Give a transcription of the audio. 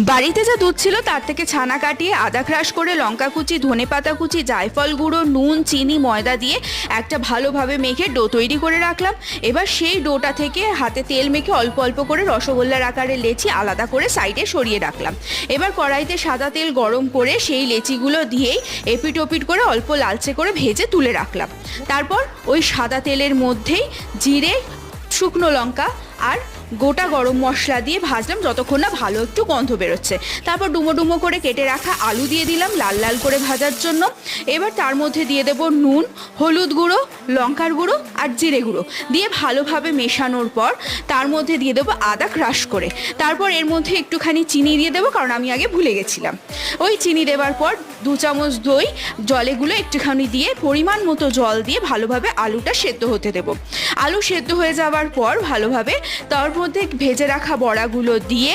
বাড়িতে যা দুধ ছিল তার থেকে ছানা কাটিয়ে আদা ক্রাশ করে লঙ্কা কুচি, ধনেপাতা কুচি, জায়ফল গুঁড়ো, নুন, চিনি, ময়দা দিয়ে একটা ভালোভাবে মেখে ডো তৈরি করে রাখলাম। এবার সেই ডোটা থেকে হাতে তেল মেখে অল্প অল্প করে রসগোল্লার আকারে লেচি আলাদা করে সাইডে সরিয়ে রাখলাম। এবার কড়াইতে সাদা তেল গরম করে সেই লেচিগুলো দিয়েই এপিট ওপিট করে অল্প লালচে করে ভেজে তুলে রাখলাম। তারপর ওই সাদা তেলের মধ্যেই জিরে, শুকনো লঙ্কা আর গোটা গরম মশলা দিয়ে ভাজলাম যতক্ষণ না ভালো একটু গন্ধ বেরোচ্ছে। তারপর ডুমো ডুমো করে কেটে রাখা আলু দিয়ে দিলাম লাল লাল করে ভাজার জন্য। এবার তার মধ্যে দিয়ে দেবো নুন, হলুদ গুঁড়ো, লঙ্কার গুঁড়ো আর জিরে গুঁড়ো দিয়ে ভালোভাবে মেশানোর পর তার মধ্যে দিয়ে দেবো আদা ক্রাশ করে। তারপর এর মধ্যে একটুখানি চিনি দিয়ে দেবো, কারণ আমি আগে ভুলে গেছিলাম। ওই চিনি দেওয়ার পর 2 চামচ দই জলেগুলো একটুখানি দিয়ে পরিমাণ মতো জল দিয়ে ভালোভাবে আলুটা সেদ্ধ হতে দেবো। আলু সেদ্ধ হয়ে যাওয়ার পর ভালোভাবে তার মধ্যে ভেজে রাখা বড়াগুলো দিয়ে